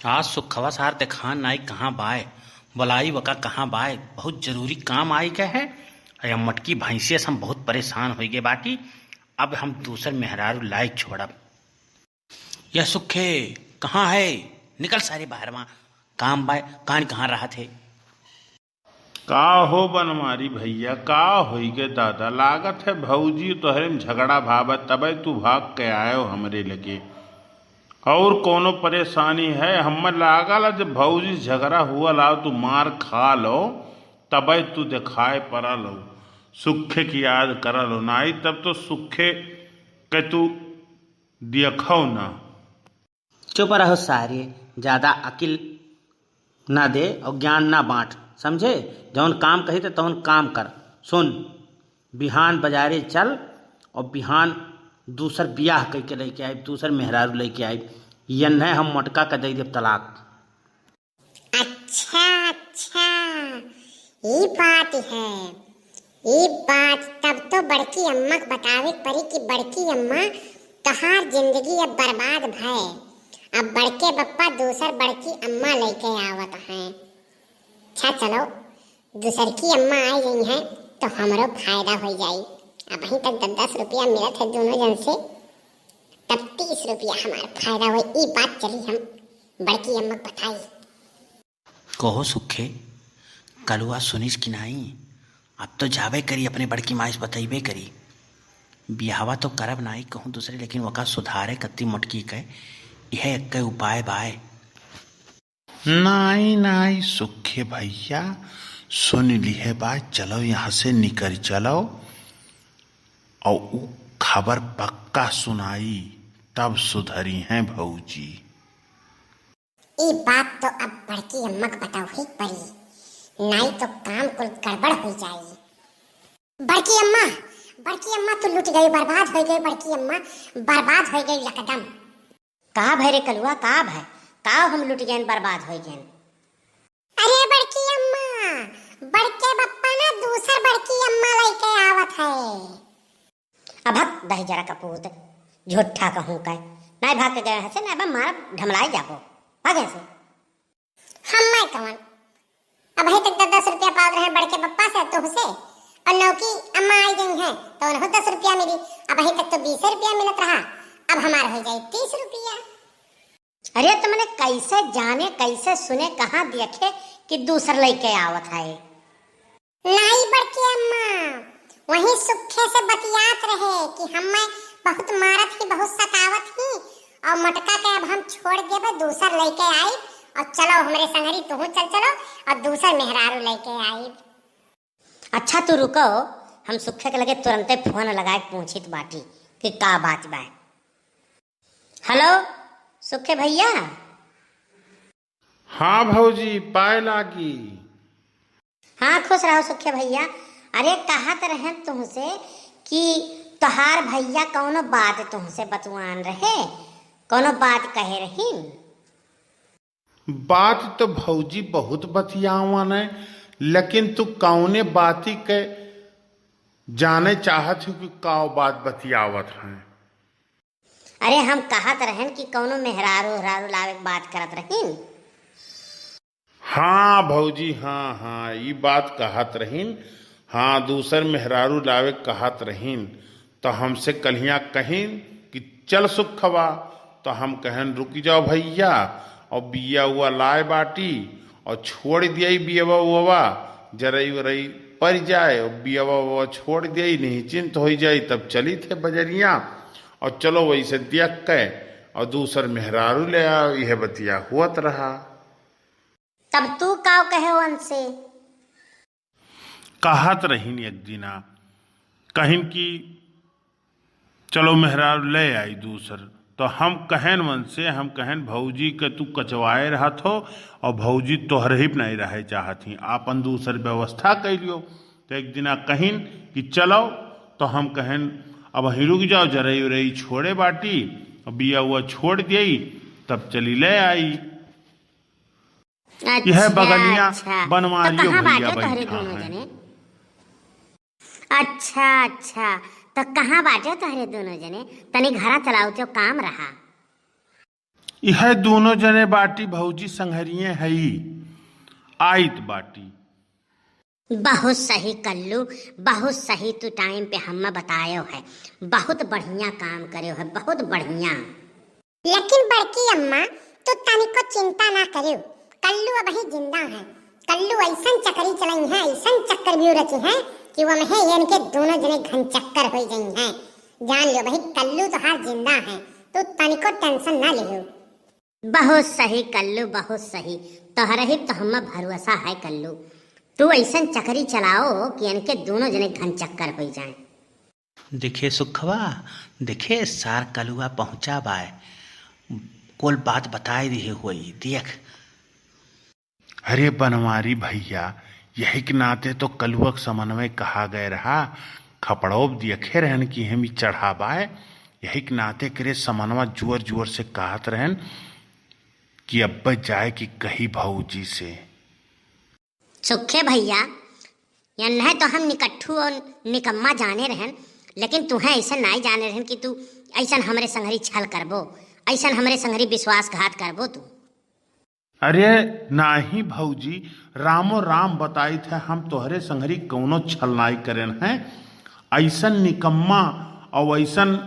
आज सुखवा सार दिखान नाई कहाँ बाय बुलाई वका कहाँ बाय बहुत जरूरी काम आई क्या है। अरे मटकी भैंसिया से हम बहुत परेशान हो गए बाटी। अब हम दूसर मेहरारू लायक छोड़ब। यह सुखे कहाँ है? निकल सारे बाहर वहाँ काम बाय कान कहाँ रहा थे। का हो बनमारी भैया का होई गे दादा लागत है भौजी तोहरे में झगड़ा भावत तबे तू भाग के आयो हमरे लगे। और कोनो परेशानी है हमें लागल जब भौजी से झगड़ा हुआ लाओ तू मार खा लो तबे तू दिखाए पड़ा लो सुखे की याद करा लो नाई तब तो सुखे के तू देखो ना। चुप रहो सारे, ज्यादा अकिल ना दे और ज्ञान ना बांट, समझे। जौन काम कही तो तौन काम कर। सुन, बिहान बाजारे चल और बिहान दूसर बियाह कह के लेके आए, दूसर मेहरारू लेके आए। यन है हम मटका का दे देव तलाक। अच्छा अच्छा, ये बात है। ये बात तब तो बड़की अम्मा को बतावे पड़ी कि बड़की अम्मा तहार जिंदगी अब बर्बाद भय। अब बड़के बप्पा दूसर बड़की अम्मा लेके आवत हैं। अच्छा चलो, दूसर की अम्मा आई गई हैं तो हमरो फायदा हो जाई। अब अभी तक 10-10 रुपया मिलत है दोनों जन से, तब 30 रुपया हमारा फायदा हुई। ये बात चली हम बड़की अम्मा को बताई। कहो सुखे कलुआ सुनिस कि नहीं? अब तो जावे करी अपने बड़की माई से बतैबे करी। बिहावा तो करब नहीं कहूँ दूसरे, लेकिन वका सुधारे कत्ती मटकी के यह एक उपाय बाय। नाई नाई सुखे भैया सुन ली है बात, चलो यहाँ से निकल चलो और वो खबर पक्का सुनाई तब सुधरी हैं भौजी। ये बात तो अब बड़की अम्मा को बताओ ही पड़ी, नहीं तो काम कुल गड़बड़ हो जाएगी। बड़की अम्मा तो लुट गई, बर्बाद हो गई। बड़की अम्मा बर्बाद हो गई एकदम। का भय रे कलुआ, का भय का हम लुट गए बर्बाद हो गए। अरे बड़की अम्मा, बड़के बप्पा ना दूसर बड़की अम्मा लेके आवत है। अब हक दही जरा कपूत झूठा कहूँ का नहीं भाग के गए हसे ना, अब मार ढमलाई जाबो भागे से। हम मैं कवन अब अभी तक 10-10 रुपया पाव रहे बड़के बप्पा से तुमसे, और नौकी अम्मा आई गई हैं तो उन्हें 10 रुपया मिली। अब अभी तक तो 20 रुपया मिलत रहा, अब हमारा हो जाए 30 रुपया। अरे तुमने कैसे जाने कैसे सुने कहाँ देखे कि दूसर लेके आवत है? नहीं बड़की अम्मा, वहीं सुखे से बतियात रहे कि हमें बहुत मारत ही बहुत सतावत ही, और मटका के अब हम छोड़ देबे दूसर लेके आई। और चलो हमरे संगरी तुम चल चलो और दूसर मेहरारू लेके आई। अच्छा तू रुको, हम सुखे के लगे तुरंते फोन लगाए पूछित बाटी कि का बात बा। हेलो सुखे भैया। हाँ भौजी पाए लागी। हाँ खुश रहो सुखे भैया। अरे कहत रहे तुमसे कि तोहार भैया कौनो बात तुमसे बतवान रहे, कौनो बात कहे रहीन। बात तो भौजी बहुत बतियावन है, लेकिन तू कौने बाती के जाने चाहत हो कि का बात बतियावत है। अरे हम कहत रहन कि कौनो मेहरारू हरारू लावे के बात करत रहीन। हाँ भौजी हाँ हाँ ये बात कहत रहीन। हाँ दूसर मेहरारू लावे कहत रहीन तो हमसे कलियाँ कहीन कि चल सुखवा, तो हम कहन रुक जाओ भैया और बिया हुआ लाए बाटी और छोड़ दिया बियवा उवा जरई वरई पर जाए और बियवा उवा छोड़ दिया नहीं चिंत हो जाए। तब चली थे बजरिया और चलो वैसे देख के और दूसर मेहरारू ले आओ, यह बतिया हुआ रहा। तब तू का कहे उनसे? कहत रहीन एक दिना कहिन कि चलो मेहरारू ले आई दूसर, तो हम कहन मन से हम कहन भौजी के तू कचवाए रहत हो और भौजी तोहर ही नहीं रहे चाहती, आपन दूसर व्यवस्था कैलियो। तो एक दिना कहिन कि चलो, तो हम कहन अब वहीं रुक जाओ जरई उरई छोड़े बाटी और बिया हुआ छोड़ दिई, तब चली ले आई। अच्छा, यह बगलिया अच्छा। बनवालियो तो भैया तोहरे बैठा दोनों है। जने? अच्छा अच्छा, तो कहाँ बाटे तोहरे दोनों जने? तनी घरा चलाओ तो काम रहा। यह दोनों जने बाटी भौजी संघरिये हई आइत बाटी। बहुत सही कल्लू, बहुत सही। तू टाइम पे हम्मा बतायो है, बहुत बढ़िया काम करो है, बहुत बढ़िया। लेकिन बड़की अम्मा तो तनिको चिंता ना करियो, कल्लू अब ही जिंदा है। कल्लू ऐसन चक्करी चलाई है, ऐसन चक्कर भी रची है कि वो में इनके दोनों जने घन चक्कर हो गई हैं। जान लो भाई कल्लू तो हार जिंदा है, तो तनिको टेंशन ना लियो। बहुत सही कल्लू, बहुत सही। तोहरा ही तो हम्मा भरोसा है कल्लू। तू ऐसन चक्करी चलाओ कि इनके दोनों जने घन चक्कर हो जाए। देखे सुखवा, देखे सार कलुआ पहुंचा बाय, कोल बात बताए दिए हुई देख। अरे बनवारी भैया, यही के नाते तो कलुअक समन्वय कहा गया रहा। खपड़ोब देखे रहन कि हम चढ़ाबाए, यही के नाते करे समन्वय जोर जोर से कहत रहन कि अब जाए कि कही भौजी से। सुखे भैया, यह तो हम निकट्ठू और निकम्मा जाने रहन, लेकिन तुम्हें ऐसा नहीं जाने रहन कि तू ऐसा हमरे संगरी छल करबो, ऐसा हमरे संगरी विश्वासघात करबो तू। अरे नाही भौजी, रामो राम बताई थे हम तोहरे संगरी कौनो छल नाई करेन हैं। ऐसन निकम्मा और ऐसन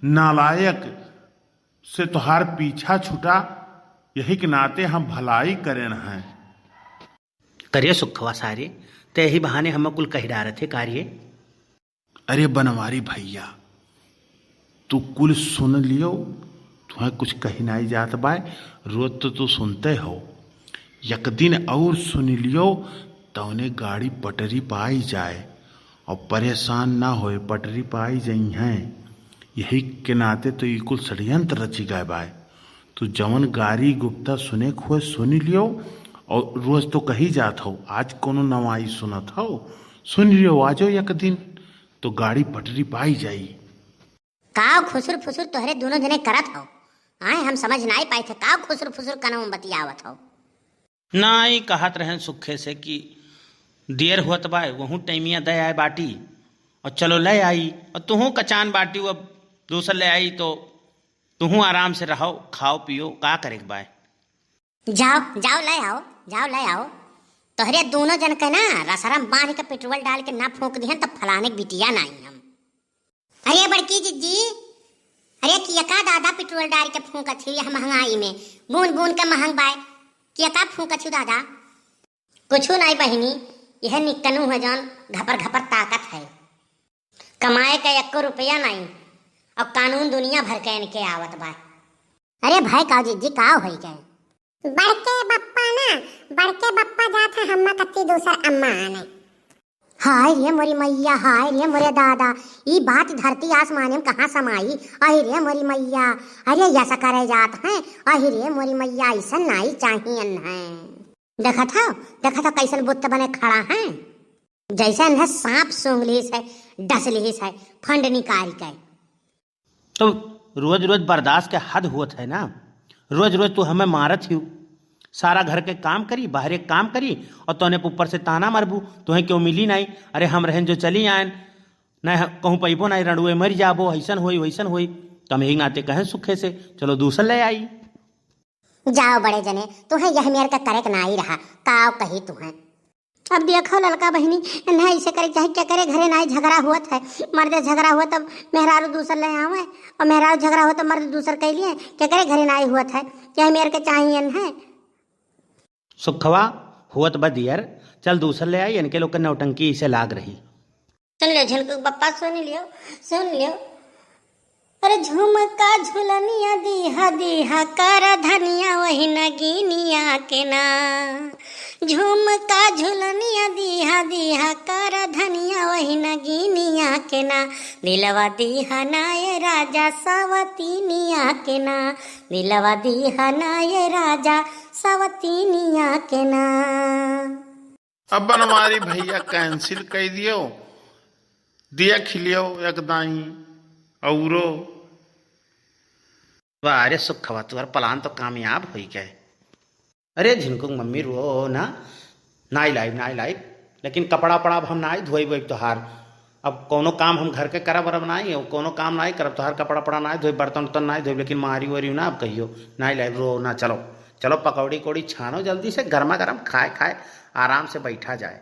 नालायक से तोहार पीछा छुटा, यही के नाते हम भलाई करेन हैं। करिए सुखवा सारे, ते यही बहाने हम कुल कही डारे थे कार्य। अरे बनवारी भैया, तू कुल सुन लियो, तुम्हें कुछ कही नहीं जात बाय। रोज तो तू सुनते हो, एक दिन और सुन लियो तौने गाड़ी पटरी पाई जाए और परेशान ना होए, पटरी पाई जाई हैं। यही के नाते तो ये कुल षड्यंत्र रची गए बाय। तू जवन गाड़ी गुप्ता सुने खुए सुन लियो, और रोज तो कही जात हो, आज कोनो नवाई सुनत हो, सुन लियो आजो एक दिन तो गाड़ी पटरी पाई जाई। काव खुसुर फुसुर तोहरे दोनों जने करत हो, आए हम समझ नहीं पाए थे। काव खुसुर फुसुर कनौ बतियावत हो। नाई कहत रहें सुखे से कि देर होत बाय, वहूँ टाइमिया दे आए बाटी और चलो ले आई, और तुहूँ कचान बाटी अब दूसर ले आई तो तुहूँ आराम से रहो, खाओ पियो, का करे बाय। जाओ जाओ ले आओ, जाओ ले आओ। तोहरे दोनों जन के ना रसरम बांध के पेट्रोल डाल के ना फूंक दिहन तब फलाने बिटिया नहीं हम। अरे बड़की जीजी, अरे किया का दादा पेट्रोल डाल के फूंक थी महंगाई में, बूंद बूंद के महंग बाय, किया का फूंक थी दादा। कुछ नहीं बहिनी, यह निकनू है जौन घपर घपर ताकत है, कमाए का 1 रुपया नहीं, और कानून दुनिया भर के इनके आवत बा। अरे भाई का जीजी का होई गए। बड़के बप्पा ना, बड़के बप्पा जात है हम्मा कत्ती दूसर अम्मा आने। हाय रे मोरी मैया, हाय रे मोरे दादा, ई बात धरती आसमान में कहाँ समाई। अहि रे मोरी मैया, अरे ऐसा करे जात हैं। अहि रे मोरी मैया, ऐसा नहीं चाहिए है। देखा था कैसन बुत्त बने खड़ा है, जैसे इन्हें सांप सूंघ लीस है, डस लीस है, फंड निकाल के। तो रोज रोज बर्दाश्त के हद हुआ है ना। रोज रोज तू हमें मारत ही, सारा घर के काम करी, बाहर एक काम करी, और तोने ऊपर से ताना मारबू, तुम्हें क्यों मिली नहीं। अरे हम रहन जो चली आयन न कहूँ पैबो नहीं, रणुए मर जाबो, ऐसन होई वैसन होई, तो हम यही नाते कहें सुखे से चलो दूसर ले आई। जाओ बड़े जने, तुम्हें यह मेरे का करे ना ही रहा, काव कही तुम्हें। अब देखो ललका बहनी, नहीं ऐसे करे चाहे क्या करे, घरे नहीं झगड़ा हुआ है, मर्द झगड़ा हुआ तब मेहरारू दूसर ले आवे, और मेहरारू झगड़ा हुआ तब मर्द दूसर कह लिए, क्या करे घरे नहीं हुआ है, क्या मेरे के चाहिए है। सुखवा हुआ तो बदियर, चल दूसर ले आई, इनके लोग के नौटंकी इसे लाग रही। सुन लियो झुनकू बप्पा, सुन लियो। अरे झुमका झुलनिया दीहा दीहा कर धनिया वही नगीनिया के ना। झुमका झुलनिया दीहा दीहा कर धनिया वही नगीनिया के ना। दिलवा दीहा नाय राजा सवतीनिया के ना। दिलवा दीहा नाय राजा सवतीनिया के ना। अब बनवारी भैया कैंसिल कर दियो, दिया खिलियो एकदाई औरो। वाह अरे सुखवा, तुम्हारा प्लान तो कामयाब हो गए। अरे झिनकुंग मम्मी रो ना, नाई लाइव, लेकिन कपड़ा पड़ा हम नाई धोई तोहार, अब कोनो काम हम घर के करब वरब नहीं, अब कोनो काम नहीं करब, तोहर कपड़ा वपड़ा नहीं धोई, बर्तन उर्तन नहीं धोई, लेकिन मारी वारी ना अब कहियो नहीं लाए रो ना। चलो चलो पकौड़ी कौड़ी छानो जल्दी से, गर्मा गर्म खाए खाए आराम से बैठा जाए।